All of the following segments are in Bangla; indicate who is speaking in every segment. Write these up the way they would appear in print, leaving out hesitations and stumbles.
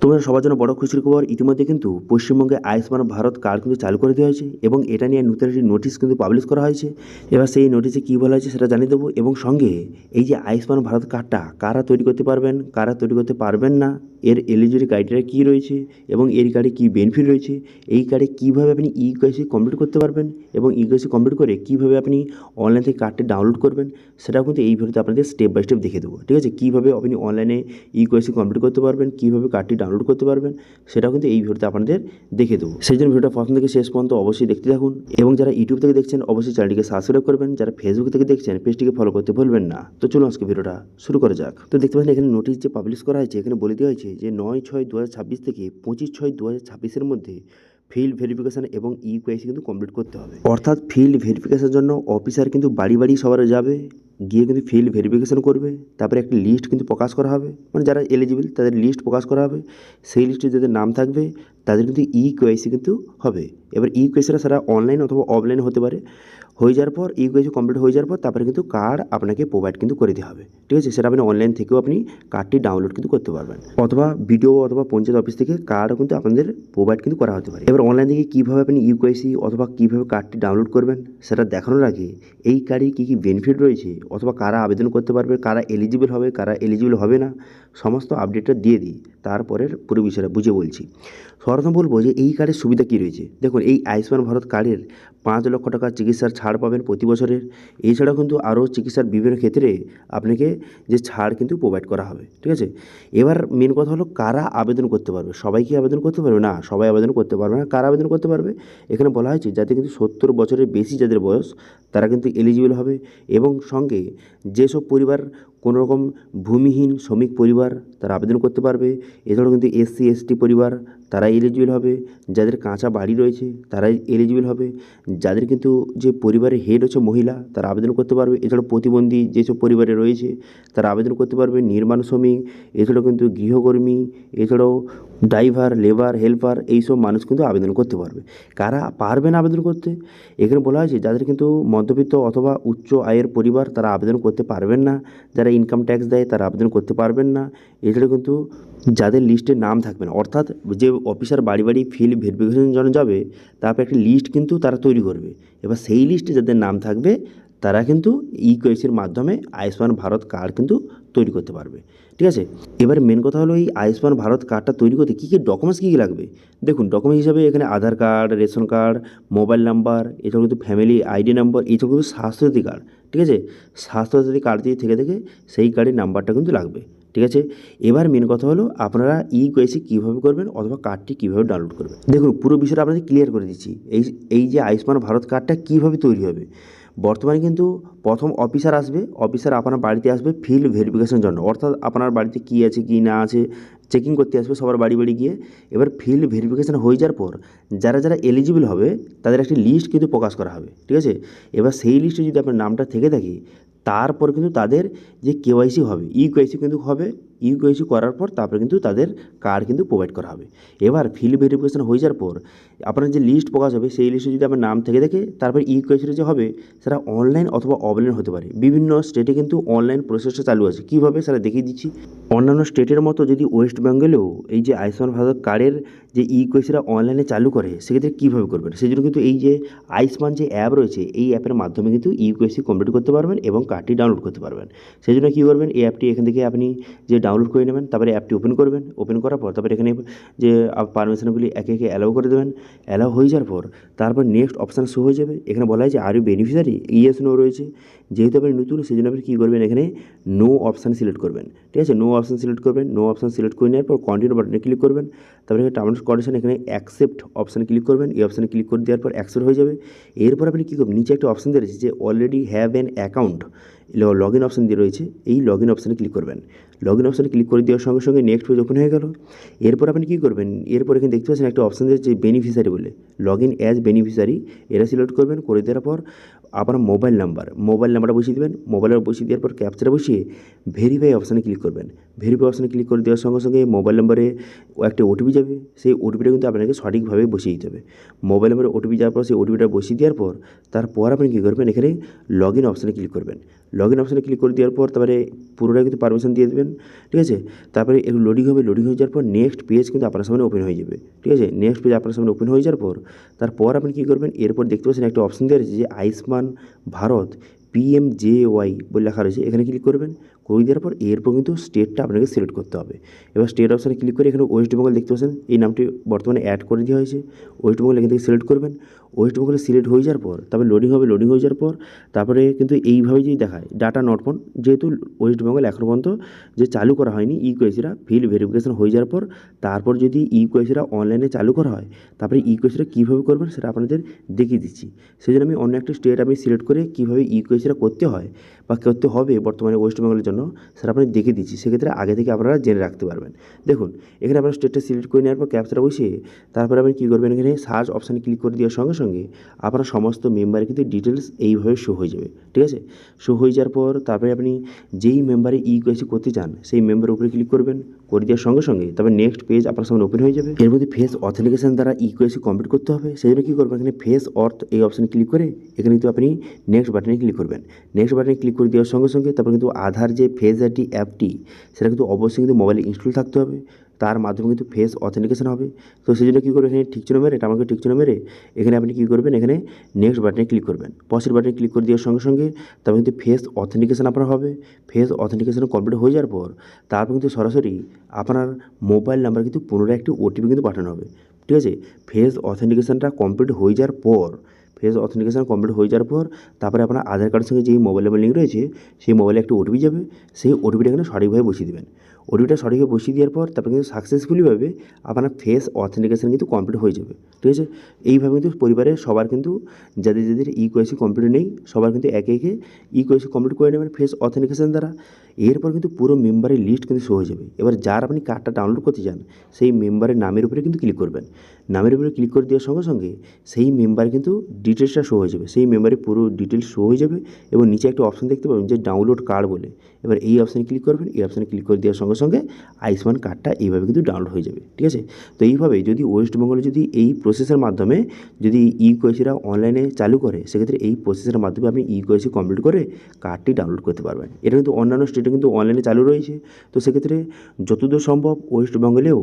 Speaker 1: তোমরা সবার জন্য বড় খুশির খবর, ইতিমধ্যে কিন্তু পশ্চিমবঙ্গে আয়ুষ্মান ভারত কার্ড কিন্তু চালু করে দেওয়া হয়েছে এবং এটা নিয়ে নতুন একটি নোটিশ কিন্তু পাবলিশ করা হয়েছে। এবার সেই নোটিশে কী বলা হয়েছে সেটা জানিয়ে দেবো, এবং সঙ্গে এই যে আয়ুষ্মান ভারত কার্ডটা কারা তৈরি করতে পারবেন, কারা তৈরি করতে পারবেন না, এর এলিজিবিলিটি ক্রাইটেরিয়া কী রয়েছে এবং এর কার্ডে কী বেনিফিট রয়েছে, এই কার্ডে কীভাবে আপনি ইকেওয়াইসি কমপ্লিট করতে পারবেন এবং ইকেওয়াইসি কমপ্লিট করে কীভাবে আপনি অনলাইন থেকে কার্ডটি ডাউনলোড করবেন, সেটাও কিন্তু এই ভিডিওতে আপনাদের স্টেপ বাই স্টেপ দেখে দেবো। ঠিক আছে, কীভাবে আপনি অনলাইনে ইকেওয়াইসি কমপ্লিট করতে পারবেন, কীভাবে কার্ডটি ডাউনলোড করতে পারবেন, সেটাও কিন্তু এই ভিডিওতে আপনাদের দেখে দেবো। সেই জন্য ভিডিওটা প্রথম থেকে শেষ পর্যন্ত অবশ্যই দেখতে থাকুন, এবং যারা ইউটিউব থেকে দেখছেন অবশ্যই চ্যানেলটিকে সাবস্ক্রাইব করবেন, যারা ফেসবুক থেকে দেখছেন পেজটিকে ফলো করতে ভুলবেন না। তো চলুন আজকে ভিডিওটা শুরু করা যাক। তো দেখতে পাচ্ছেন এখানে নোটিশ যে পাবলিশ করা হয়েছে, এখানে বলে দেওয়া হয়েছে যে 9/6/2026 থেকে 25/6/2026-এর মধ্যে ফিল্ড ভেরিফিকেশান এবং ইকেওয়াইসি কিন্তু কমপ্লিট করতে হবে। অর্থাৎ ফিল্ড ভেরিফিকেশনের জন্য অফিসার কিন্তু বাড়ি বাড়ি সবার যাবে, গিয়ে কিন্তু ফিল্ড ভেরিফিকেশন করবে, তারপরে একটা লিস্ট কিন্তু প্রকাশ করা হবে, মানে যারা এলিজিবল তাদের লিস্ট প্রকাশ করা হবে। সেই লিস্টে যাদের নাম থাকবে তাদের কিন্তু ইকেওয়াইসি কিন্তু হবে। এবার ইকেওয়াইসিটা সারা অনলাইন অথবা অফলাইন হতে পারে। হয়ে যাওয়ার পর ইকেওয়াইসি কমপ্লিট হয়ে যাওয়ার পর তারপরে কিন্তু কার্ড আপনাকে প্রোভাইড কিন্তু করে দেওয়া হবে। ঠিক আছে, সেটা আপনি অনলাইন থেকেও আপনি কার্ডটি ডাউনলোড কিন্তু করতে পারবেন, অথবা বিডিও অথবা পঞ্চায়েত অফিস থেকে কার্ডও কিন্তু আপনাদের প্রোভাইড কিন্তু করা হতে পারে। এবার অনলাইন থেকে কীভাবে আপনি ইকেওয়াইসি অথবা কীভাবে কার্ডটি ডাউনলোড করবেন সেটা দেখানোর আগে এই কার্ডে কী কী বেনিফিট রয়েছে অথবা কারা আবেদন করতে পারবে, কারা এলিজিবল হবে, কারা এলিজিবল হবে না, সমস্ত আপডেটটা দিয়ে দিই, তারপরের পুরো বিষয়টা বুঝে বলছি। সর্বপ্রথম বলবো যে এই কার্ডের সুবিধা কী রয়েছে। দেখুন, এই আয়ুষ্মান ভারত কার্ডের 5 লক্ষ টাকা চিকিৎসার ছাড় পাবেন প্রতি বছরের। এছাড়াও কিন্তু আরও চিকিৎসার বিভিন্ন ক্ষেত্রে আপনাকে যে ছাড় কিন্তু প্রোভাইড করা হবে। ঠিক আছে, এবার মেন কথা হলো কারা আবেদন করতে পারবে। সবাই কি আবেদন করতে পারবে? না, সবাই আবেদন করতে পারবে না। কারা আবেদন করতে পারবে? এখানে বলা হয়েছে যাতে কিন্তু 70 বছরের বেশি যাদের বয়স তারা কিন্তু এলিজিবল হবে, এবং সঙ্গে যেসব পরিবার কোনো রকম ভূমিহীন শ্রমিক পরিবার তারা আবেদন করতে পারবে। এছাড়াও কিন্তু এসসি এসটি পরিবার তারা এলিজিবল হবে, যাদের কাঁচা বাড়ি রয়েছে তারাই এলিজিবল হবে, যাদের কিন্তু যে পরিবারের হেড হচ্ছে মহিলা তারা আবেদন করতে পারবে। এছাড়াও প্রতিবন্ধী যেসব পরিবারে রয়েছে তারা আবেদন করতে পারবে, নির্মাণ শ্রমিক, এছাড়াও কিন্তু গৃহকর্মী, এছাড়াও ড্রাইভার, লেবার, হেল্পার, এইসব মানুষ কিন্তু আবেদন করতে পারবে। কারা পারবে না আবেদন করতে? এখানে বলা হয়েছে যাদের কিন্তু মধ্যবিত্ত অথবা উচ্চ আয়ের পরিবার তারা আবেদন করতে পারবেন না, যারা ইনকাম ট্যাক্স দেয় তারা আবেদন করতে পারবেন না। এছাড়া কিন্তু যাদের লিস্টে নাম থাকবে না, অর্থাৎ যে অফিসার বাড়ি বাড়ি ফিল্ড ভেরিফিকেশনের জন্য যাবে তারপর একটা লিস্ট কিন্তু তারা তৈরি করবে। এবার সেই লিস্টে যাদের নাম থাকবে তারা কিন্তু ইকেওয়াইসির মাধ্যমে আয়ুষ্মান ভারত কার্ড কিন্তু তৈরি করতে পারবে। ঠিক আছে, এবার মেন কথা হলো এই আয়ুষ্মান ভারত কার্ডটা তৈরি করতে কী কী ডকুমেন্টস কী কী লাগবে। দেখুন, ডকুমেন্টস হিসাবে এখানে Aadhaar card, ration card, mobile number, এছাড়াও কিন্তু ফ্যামিলি আইডি নাম্বার, এছাড়াও কিন্তু স্বাস্থ্যসাথী কার্ড। ঠিক আছে, স্বাস্থ্যসাথী কার্ড যদি থেকে থাকে সেই কার্ডের নাম্বারটা কিন্তু লাগবে। ঠিক আছে, এবার মেন কথা হলো আপনারা ইকেওয়াইসি কীভাবে করবেন অথবা কার্ডটি কীভাবে ডাউনলোড করবেন। দেখুন, পুরো বিষয়টা আপনাদের ক্লিয়ার করে দিচ্ছি। এই যে আয়ুষ্মান ভারত কার্ডটা কীভাবে তৈরি হবে। বর্তমানে কিন্তু প্রথম অফিসার আসবে, অফিসার আপনার বাড়িতে আসবে ফিল্ড ভেরিফিকেশনের জন্য, অর্থাৎ আপনার বাড়িতে কী আছে কী না আছে চেকিং করতে আসবে সবার বাড়ি বাড়ি গিয়ে। এবার ফিল্ড ভেরিফিকেশান হয়ে যাওয়ার পর যারা যারা এলিজিবল হবে তাদের একটি লিস্ট কিন্তু প্রকাশ করা হবে। ঠিক আছে, এবার সেই লিস্টে যদি আপনার নামটা থেকে থাকে তারপর কিন্তু তাদের যে কেওয়াইসি হবে, ইকেওয়াইসি কিন্তু হবে। ইকেওয়াইসি করার পর তারপরে কিন্তু তাদের কার্ড কিন্তু প্রোভাইড করা হবে। এবার ফিল্ড ভেরিফিকেশান হয়ে যাওয়ার পর আপনার যে লিস্ট প্রকাশ হবে সেই লিস্টে যদি আপনার নাম থেকে থাকে তারপর ইকেওয়াইসিটা যে হবে সেটা অনলাইন অথবা অফলাইন হতে পারে। বিভিন্ন স্টেটে কিন্তু অনলাইন প্রসেসটা চালু আছে। কীভাবে সেটা দেখিয়ে দিচ্ছি। অন্যান্য স্টেটের মতো যদি ওয়েস্ট বেঙ্গলেও এই যে আয়ুষ্মান ভারত কার্ডের যে ইকেওয়াইসিটা অনলাইনে চালু করে সেক্ষেত্রে কীভাবে করবেন, সেই জন্য কিন্তু এই যে আয়ুষ্মান যে অ্যাপ রয়েছে এই অ্যাপের মাধ্যমে কিন্তু ইকেওয়াইসি কমপ্লিট করতে পারবেন এবং কার্ডটি ডাউনলোড করতে পারবেন। সেই জন্য কী করবেন, এই অ্যাপটি এখান থেকে আপনি যে ডাউনলোড করে নেবেন, তারপরে অ্যাপটি ওপেন করবেন। ওপেন করার পর তারপরে এখানে যে পারমিশনগুলি একে একে অ্যালাউ করে দেবেন। অ্যালাউ হয়ে যাওয়ার পর তারপর নেক্সট অপশান শো হয়ে যাবে। এখানে বলা হয় যে are you beneficiary, yes no রয়েছে। যেহেতু আপনি নতুন সেই জন্য আপনি কী করবেন, এখানে নো অপশান সিলেক্ট করবেন। ঠিক আছে, নো অপশান সিলেক্ট করবেন। নো অপশান সিলেক্ট করে নেওয়ার পর কন্টিনিউ বাটনে ক্লিক করবেন। তারপরে এখানে টার্মস কন্ডিশন এখানে অ্যাকসেপ্ট অপশানে ক্লিক করবেন। এই অপশানে ক্লিক করে দেওয়ার পর অ্যাকসেপ্ট হয়ে যাবে। এরপর আপনি কী করবেন, নিচে একটা অপশান দিয়ে রয়েছে যে already have an account, log in option দিয়ে রয়েছে। এই লগ ইন অপশানে ক্লিক করবেন। লগ ইন অপশানে ক্লিক করে দেওয়ার সঙ্গে সঙ্গে নেক্সট পেজ ওপেন হয়ে গেল। এরপর আপনি কী করবেন, এরপর এখানে দেখতে পাচ্ছেন একটা অপশান দিয়েছে বেনিফিশিয়ারি বলে, লগ ইন অ্যাজ বেনিফিশিয়ারি, এটা সিলেক্ট করবেন। করে দেওয়ার পর আপনার মোবাইল নাম্বারটা বসিয়ে দেবেন। মোবাইল নাম্বার বসিয়ে দেওয়ার পর ক্যাপচাটা বসিয়ে ভেরিফাই অপশানে ক্লিক করবেন। ভেরিফাই অপশানে ক্লিক করে দেওয়ার সঙ্গে সঙ্গে মোবাইল নাম্বারে একটা ওটিপি যাবে। সেই ওটিপিটা কিন্তু আপনাকে সঠিকভাবে বসিয়ে দিতে হবে। মোবাইল নাম্বারে ওটিপি যাওয়ার পর সেই ওটিপিটা বসিয়ে দেওয়ার পর তারপর আপনি কী করবেন, এখানে লগ ইন অপশানে ক্লিক করবেন। লগ ইন অপশানে ক্লিক করে দেওয়ার পর তারপরে পুরোটাই কিন্তু পারমিশন দিয়ে দেবেন, ঠিক আছে। তারপরে একটু লোডিং হবে, লোডিং হয়ে যাওয়ার পর নেক্সট পেজ কিন্তু আপনার সামনে ওপেন হয়ে যাবে, ঠিক আছে। নেক্সট পেজ আপনার সামনে ওপেন হয়ে যাওয়ার পর তারপর আপনি কী করবেন, এরপর দেখতে পাচ্ছেন একটা অপশান দেওয়া রয়েছে যে আয়ুষ্মান ভারত PMJY বলে লেখা রয়েছে, এখানে ক্লিক করবেন। করে দেওয়ার পর এরপর কিন্তু স্টেটটা আপনাকে সিলেক্ট করতে হবে। এবার স্টেট অপশানে ক্লিক করে এখানে ওয়েস্ট বেঙ্গল দেখতে পাচ্ছেন, এই নামটি বর্তমানে অ্যাড করে দেওয়া হয়েছে। ওয়েস্ট বেঙ্গল এখান থেকে সিলেক্ট করবেন। ওয়েস্ট বেঙ্গলে সিলেক্ট হয়ে যাওয়ার পর তারপরে লোডিং হবে, লোডিং হয়ে যাওয়ার পর তারপরে কিন্তু এইভাবে যদি দেখায় ডাটা নট ফাউন্ড, যেহেতু ওয়েস্ট বেঙ্গল এখনও পর্যন্ত যে চালু করা হয়নি ইকোয়েসিরা ফিল্ড ভেরিফিকেশন হয়ে যাওয়ার পর তারপর যদি ইকোয়েসিরা অনলাইনে চালু করা হয় তারপরে ইকোয়েসিরা কীভাবে করবেন সেটা আপনাদের দেখিয়ে দিচ্ছি। সেই জন্য আমি অন্য একটা স্টেট আমি সিলেক্ট করে কীভাবে ইকোয়েসিরা করতে হয় বা করতে হবে বর্তমানে ওয়েস্ট বেঙ্গলের জন্য সেটা আপনি দেখিয়ে দিচ্ছি। সেক্ষেত্রে আগে থেকে আপনারা জেনে রাখতে পারবেন। দেখুন এখানে আপনার স্টেটটা সিলেক্ট করে নেওয়ার পর ক্যাপচাটা বসিয়ে তারপরে আপনি কী করবেন, এখানে সার্চ অপশানে ক্লিক করে দেওয়ার সঙ্গে সঙ্গে আপনার সমস্ত মেম্বারের কিন্তু ডিটেলস এইভাবে শো হয়ে যাবে, ঠিক আছে। শো হয়ে যাওয়ার পর তারপরে আপনি যেই মেম্বারে ইকোয়েসি করতে চান সেই মেম্বারের উপরে ক্লিক করবেন। করে দেওয়ার সঙ্গে সঙ্গে তারপরে নেক্সট পেজ আপনার সামনে ওপেন হয়ে যাবে। এর মধ্যে ফেস অথেন্টিকেশন দ্বারা ইকোয়েসি কমপ্লিট করতে হবে। সেই জন্য কী করবেন, এখানে ফেস অর্থ এই অপশানে ক্লিক করে এখানে কিন্তু আপনি নেক্সট বাটনে ক্লিক করবেন। নেক্সট বাটনে ক্লিক করে দেওয়ার সঙ্গে সঙ্গে তারপর কিন্তু আধার যে ফেস আইডি অ্যাপটি সেটা কিন্তু অবশ্যই কিন্তু মোবাইলে ইনস্টল থাকতে হবে, তার মাধ্যমে কিন্তু ফেস অথেন্টিকেশন হবে। তো সেই জন্য কী করবেন, এখানে ঠিকচিহ্ন মেরে এটা আমাকে ঠিকচিহ্ন মেরে এখানে আপনি কী করবেন, এখানে নেক্সট বাটনে ক্লিক করবেন। পসের বাটনে ক্লিক করে দেওয়ার সঙ্গে সঙ্গে তারপর কিন্তু ফেস অথেন্টিকেশন আপনার হবে। ফেস অথেন্টিকেশন কমপ্লিট হয়ে যাওয়ার পর তারপর কিন্তু সরাসরি আপনার মোবাইল নাম্বার কিন্তু পুনরায় একটি ওটিপি কিন্তু পাঠানো হবে, ঠিক আছে। ফেস অথেন্টিকেশনটা কমপ্লিট হয়ে যাওয়ার পর তারপরে আপনার আধার কার্ডের সঙ্গে যেই মোবাইল নাম্বার লিঙ্ক রয়েছে সেই মোবাইলে একটা ওটিপি যাবে। সেই ওটিপিটা এখানে সঠিকভাবে বসিয়ে দেবেন। ওটিপিটা সঠিকভাবে বসিয়ে দেওয়ার পর তারপরে কিন্তু সাকসেসফুলিভাবে আপনার ফেস অথেন্টিকেশন কিন্তু কমপ্লিট হয়ে যাবে, ঠিক আছে। এইভাবে কিন্তু পরিবারের সবার কিন্তু যাদের যাদের ইকোয়েসি কমপ্লিট নেই সবার কিন্তু একে একে ইকোয়েসি কমপ্লিট করে নেবেন ফেস অথেন্টিকেশন দ্বারা। এরপর কিন্তু পুরো মেম্বারের লিস্ট কিন্তু শো হয়ে যাবে। এবার যার আপনি কার্ডটা ডাউনলোড করতে চান সেই মেম্বারের নামের উপরে কিন্তু ক্লিক করবেন। নামের উপরে ক্লিক করে দেওয়ার সঙ্গে সঙ্গে সেই মেম্বার কিন্তু ডিটেলসটা শো হয়ে যাবে। সেই মেম্বারের পুরো ডিটেলস শো হয়ে যাবে এবং নিচে একটা অপশান দেখতে পাবেন যে ডাউনলোড কার্ড বলে। এবার এই অপশানে ক্লিক করবেন। এই অপশানে ক্লিক করে দেওয়ার সঙ্গে সঙ্গে আয়ুষ্মান কার্ডটা এইভাবে কিন্তু ডাউনলোড হয়ে যাবে, ঠিক আছে। তো এইভাবে যদি ওয়েস্ট বেঙ্গলে যদি এই প্রসেসের মাধ্যমে যদি ইকোয়েসিরা অনলাইনে চালু করে সেক্ষেত্রে এই প্রসেসের মাধ্যমে আপনি ইকোয়েসি কমপ্লিট করে কার্ডটি ডাউনলোড করতে পারবেন। এটা কিন্তু অন্যান্য স্টেটে কিন্তু অনলাইনে চালু রয়েছে। তো সেক্ষেত্রে যতদূর সম্ভব ওয়েস্ট বেঙ্গলেও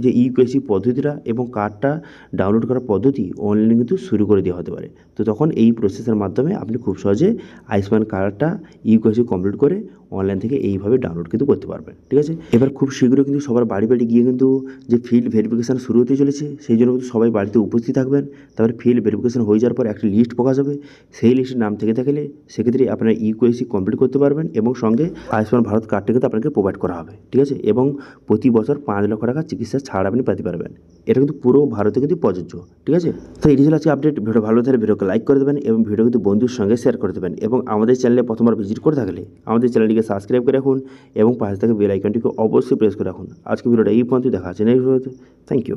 Speaker 1: যে ইউকেসি পদ্ধতিটা এবং কার্ডটা ডাউনলোড করার পদ্ধতি অনলাইনে কিন্তু শুরু করে দেওয়া হতে পারে। তো তখন এই প্রসেসের মাধ্যমে আপনি খুব সহজে আয়ুষ্মান কার্ডটা ইউকেসি কমপ্লিট করে অনলাইন থেকে এইভাবে ডাউনলোড কিন্তু করতে পারবেন, ঠিক আছে। এবার খুব শীঘ্রই কিন্তু সবার বাড়ি বাড়ি গিয়ে কিন্তু যে ফিল্ড ভেরিফিকেশান শুরু হতে চলেছে সেই জন্য কিন্তু সবাই বাড়িতে উপস্থিত থাকবেন। তারপরে ফিল্ড ভেরিফিকেশান হয়ে যাওয়ার পর একটা লিস্ট প্রকাশ হবে। সেই লিস্টের নাম থেকে থাকলে সেক্ষেত্রে আপনারা ইউকেসি কমপ্লিট করতে পারবেন এবং সঙ্গে আয়ুষ্মান ভারত কার্ডটা কিন্তু আপনাকে প্রোভাইড করা হবে, ঠিক আছে। এবং প্রতি বছর 5 লক্ষ টাকা চিকিৎসা ছাড় আপনি পেতে পারবেন। এটা কিন্তু পুরো ভারতে কিন্তু প্রযোজ্য, ঠিক আছে। তো এই ছিল আজকে আপডেট। ভিডিও ভালো থাকলে ভিডিওকে লাইক করে দেবেন এবং ভিডিও কিন্তু বন্ধুর সঙ্গে শেয়ার করে দেবেন এবং আমাদের চ্যানেলে প্রথমবার ভিজিট করে থাকলে আমাদের চ্যানেলটিকে সাবস্ক্রাইব করে রাখুন এবং পাশে থাকা বেল আইকনটিকে অবশ্যই প্রেস করে রাখুন। আজকে ভিডিওটা এই পর্যন্ত দেখা আছে নেক্সট ভিডিওতে। Thank you.